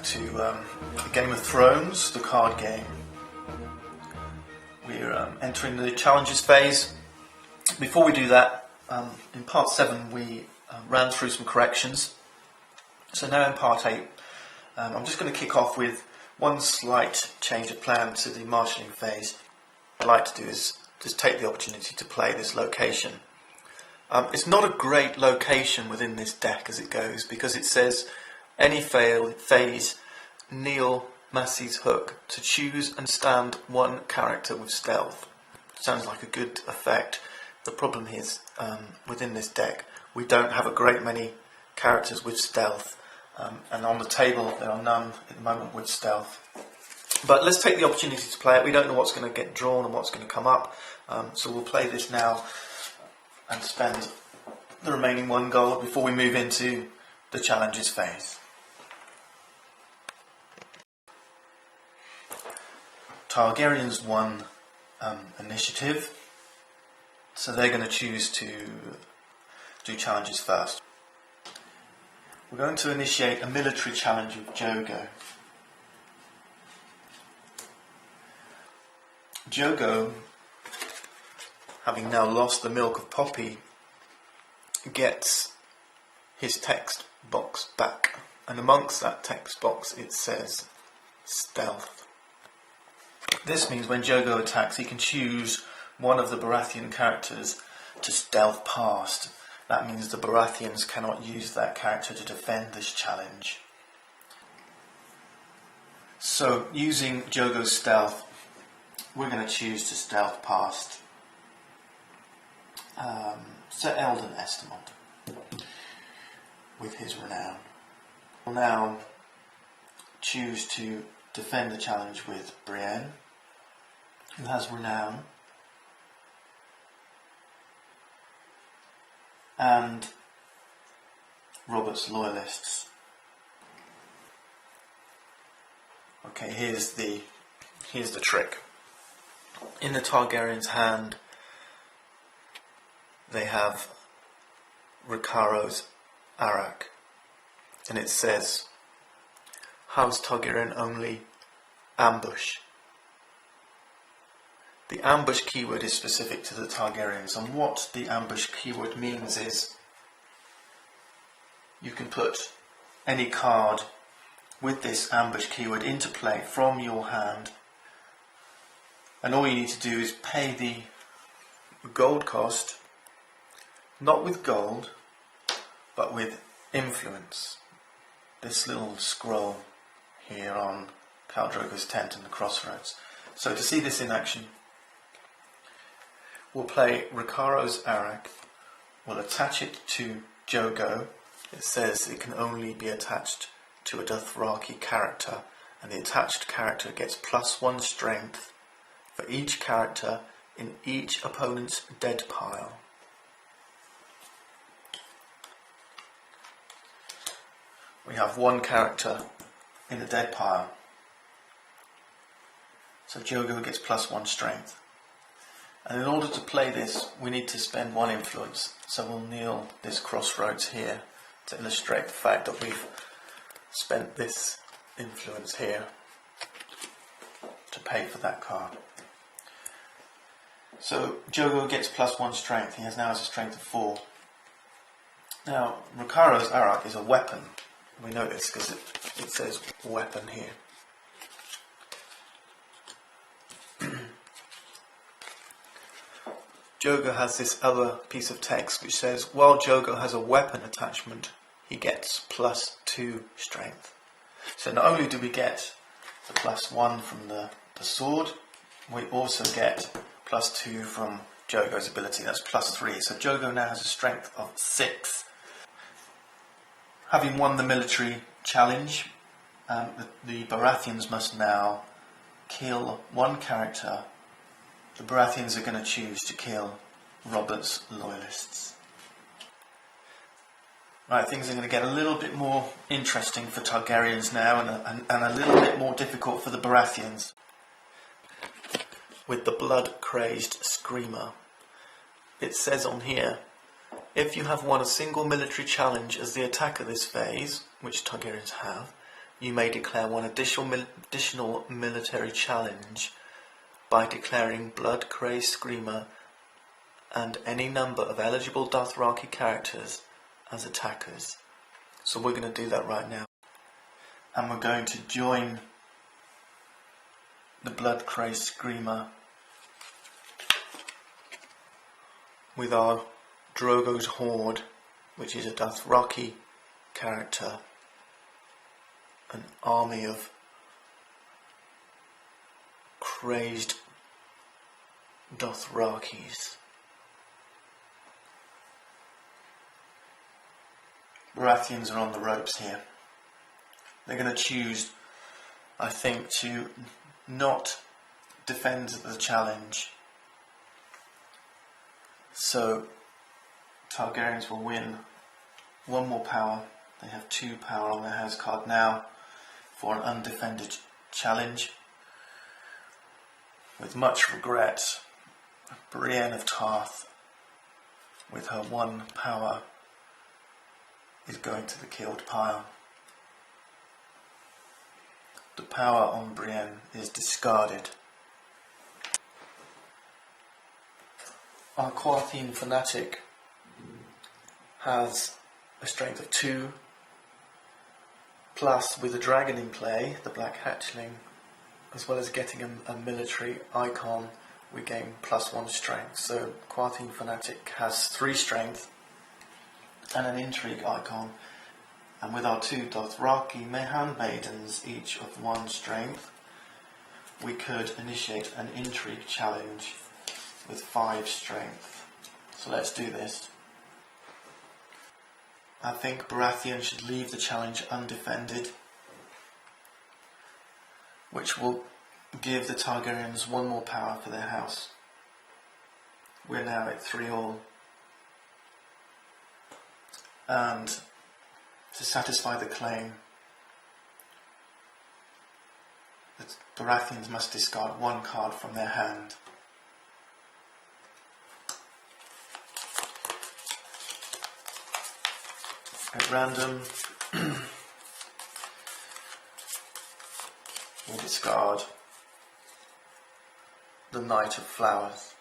to the Game of Thrones, the card game. We're entering the challenges phase. Before we do that, in part 7 we ran through some corrections. So now in part 8, I'm just going to kick off with one slight change of plan to the marshalling phase. What I'd like to do is just take the opportunity to play this location. It's not a great location within this deck as it goes, because it says any phase kneel Massey's Hook to choose and stand one character with stealth. Sounds like a good effect. The problem is within this deck we don't have a great many characters with stealth, and on the table there are none at the moment with stealth. But let's take the opportunity to play it. We don't know what's going to get drawn and what's going to come up, so we'll play this now and spend the remaining 1 gold before we move into the challenges phase. Targaryens won initiative, so they're going to choose to do challenges first. We're going to initiate a military challenge with Jogo. Jogo, having now lost the Milk of Poppy, gets his text box back, and amongst that text box it says stealth. This means when Jogo attacks he can choose one of the Baratheon characters to stealth past. That means the Baratheons cannot use that character to defend this challenge. So using Jogo's stealth, we're going to choose to stealth past Sir Eldon Estamont with his renown. We'll now choose to defend the challenge with Brienne, who has renown, and Robert's loyalists. Okay, here's the trick. In the Targaryen's hand they have Ricaro's Arak, and it says House Targaryen only, ambush. The ambush keyword is specific to the Targaryens, and what the ambush keyword means is you can put any card with this ambush keyword into play from your hand, and all you need to do is pay the gold cost, not with gold, but with influence. This little scroll here on Khal Drogo's tent in the crossroads. So to see this in action, we'll play Ricaro's Arak, we'll attach it to Jogo. It says it can only be attached to a Dothraki character, and the attached character gets +1 strength for each character in each opponent's dead pile. We have 1 character in the dead pile, so Jogo gets +1 strength. And in order to play this, we need to spend 1 influence. So we'll kneel this crossroads here to illustrate the fact that we've spent this influence here to pay for that card. So Jogo gets +1 strength. He now has a strength of 4. Now Ricaro's Arak is a weapon. We know this because it says weapon here. Jogo has this other piece of text which says while Jogo has a weapon attachment, he gets +2 strength. So not only do we get the +1 from the sword, we also get +2 from Jogo's ability. That's +3. So Jogo now has a strength of 6. Having won the military challenge, the Baratheons must now kill 1 character. The Baratheons are going to choose to kill Robert's loyalists. Right, things are going to get a little bit more interesting for Targaryens now, and a little bit more difficult for the Baratheons. With the Blood-crazed Screamer, it says on here, if you have won a single military challenge as the attacker this phase, which Targaryens have, you may declare one additional military challenge by declaring Blood-crazed Screamer and any number of eligible Dothraki characters as attackers. So we're going to do that right now. And we're going to join the Blood-crazed Screamer with our Drogo's Horde, which is a Dothraki character, an army of crazed Dothrakis. Baratheons are on the ropes here. They're going to choose, I think, to not defend the challenge. So Targaryens will win one more power. They have 2 power on their house card now for an undefended challenge. With much regret, Brienne of Tarth, with her 1 power, is going to the killed pile. The power on Brienne is discarded. Our Quarthine Fanatic has a strength of 2, plus with a dragon in play, the Black Hatchling, as well as getting a military icon, we gain +1 strength. So Quarthine Fanatic has 3 strength and an Intrigue icon, and with our 2 Dothraki handmaidens, each of 1 strength, we could initiate an Intrigue challenge with 5 strength. So let's do this. I think Baratheon should leave the challenge undefended, which will give the Targaryens 1 more power for their house. We're now at 3-all. And to satisfy the claim, the Baratheons must discard 1 card from their hand. At random, we'll discard the Knight of Flowers.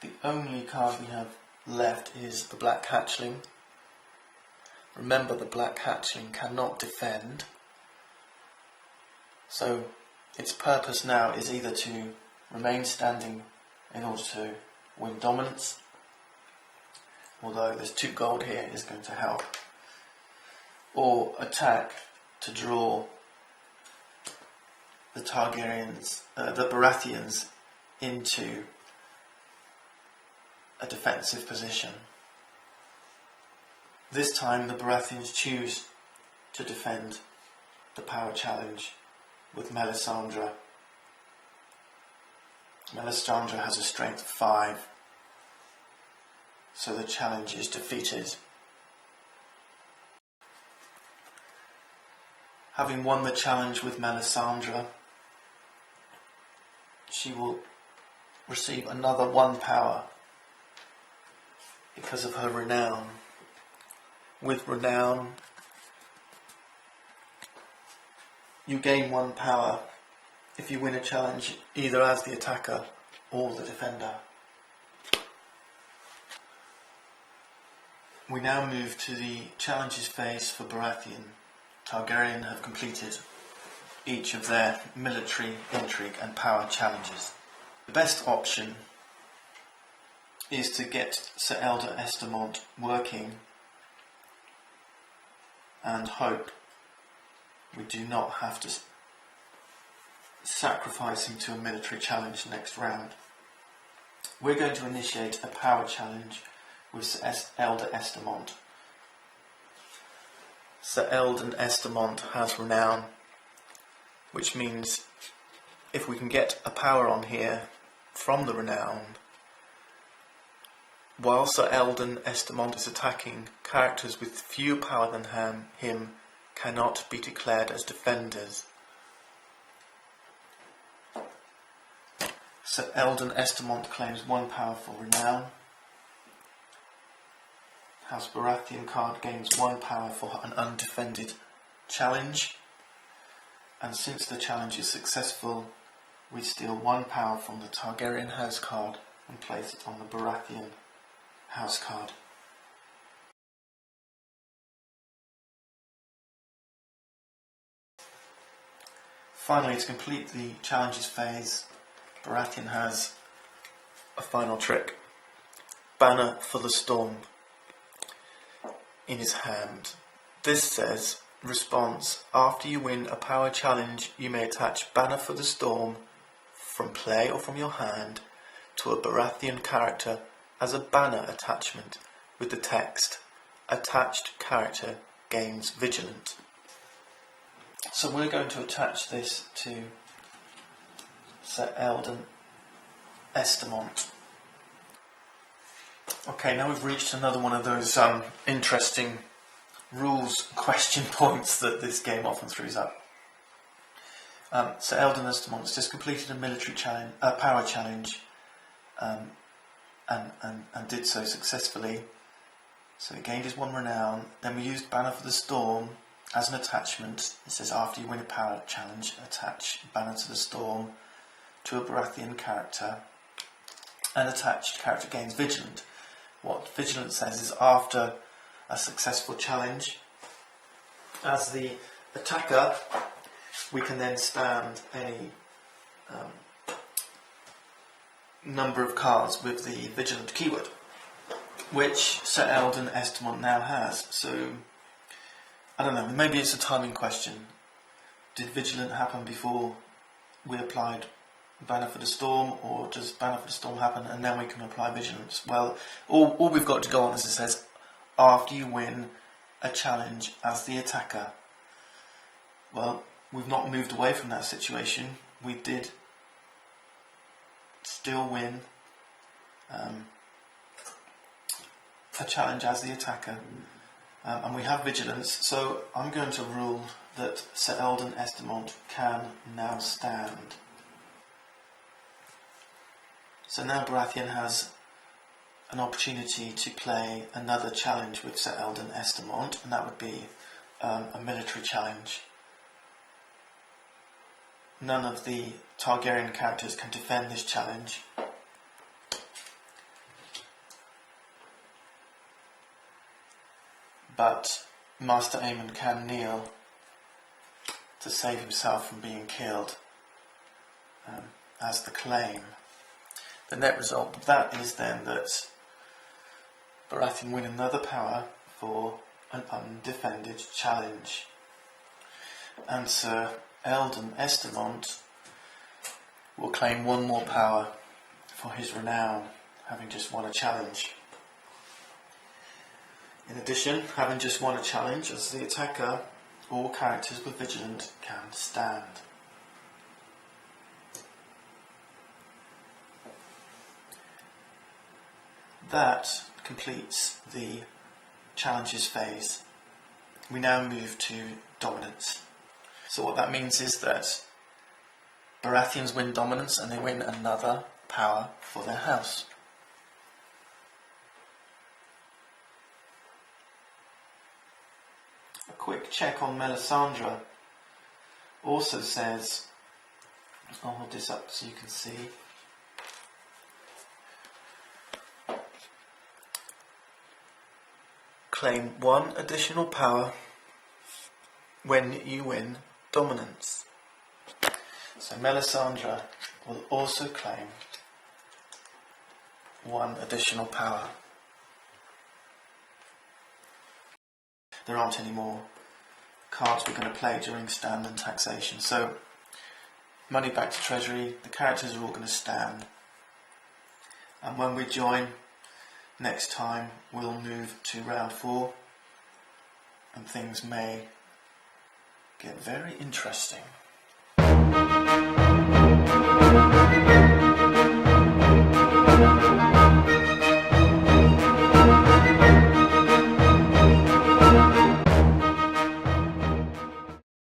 The only card we have left is the Black Hatchling. Remember, the Black Hatchling cannot defend, so its purpose now is either to remain standing in order to win dominance, although there's 2 gold here is going to help, or attack to draw the the Baratheons into a defensive position. This time the Baratheons choose to defend the power challenge with Melisandre. Melisandre has a strength of 5, so the challenge is defeated. Having won the challenge with Melisandre, she will receive another 1 power because of her renown. With renown, you gain 1 power if you win a challenge either as the attacker or the defender. We now move to the challenges phase for Baratheon. Targaryen have completed each of their military, intrigue and power challenges. The best option is to get Sir Elder Estamont working and hope we do not have to sacrifice him to a military challenge next round. We're going to initiate a power challenge with Sir Elder Estamont. Sir Elder Estamont has renown, which means if we can get a power on here from the renown, while Sir Elden Estamont is attacking, characters with fewer power than him cannot be declared as defenders. Sir Elden Estamont claims 1 power for renown. House Baratheon card gains 1 power for an undefended challenge, and since the challenge is successful, we steal 1 power from the Targaryen house card and place it on the Baratheon house card. Finally, to complete the challenges phase, Baratheon has a final trick. Banner for the Storm in his hand. This says, response, after you win a power challenge, you may attach Banner for the Storm from play or from your hand to a Baratheon character as a banner attachment with the text, attached character gains Vigilant. So we're going to attach this to Sir Eldon Estamont. Okay, now we've reached another one of those interesting rules question points that this game often throws up. Sir Eldon Estamont has just completed a military challenge, power challenge, and did so successfully. So he gained his 1 renown. Then we used Banner for the Storm as an attachment. It says after you win a power challenge, attach Banner to the Storm to a Baratheon character. An attached character gains Vigilant. What Vigilant says is after a successful challenge, as the attacker, we can then stand any number of cards with the Vigilant keyword, which Sir Eldon Estamont now has. So, I don't know, maybe it's a timing question. Did Vigilant happen before we applied Banner for the Storm, or does Banner for the Storm happen and then we can apply Vigilance? Well, all we've got to go on is it says, after you win a challenge as the attacker. Well, we've not moved away from that situation. We did still win a challenge as the attacker. And we have Vigilance, so I'm going to rule that Sir Eldon Estamont can now stand. So now Baratheon has an opportunity to play another challenge with Sir Eldon Estamont, and that would be a military challenge. None of the Targaryen characters can defend this challenge. But Master Aemon can kneel to save himself from being killed as the claim. The net result of that is then that Baratheon win another power for an undefended challenge. And Sir Eldon Estamont will claim 1 more power for his renown, having just won a challenge. In addition, having just won a challenge as the attacker, all characters with Vigilant can stand. That completes the challenges phase. We now move to dominance. So what that means is that Baratheons win dominance and they win another power for their house. A quick check on Melisandre also says, I'll hold this up so you can see. Claim 1 additional power when you win dominance. So Melisandre will also claim 1 additional power. There aren't any more cards we're going to play during stand and taxation. So money back to treasury, the characters are all going to stand. And when we join next time, we'll move to round 4 and things may get very interesting.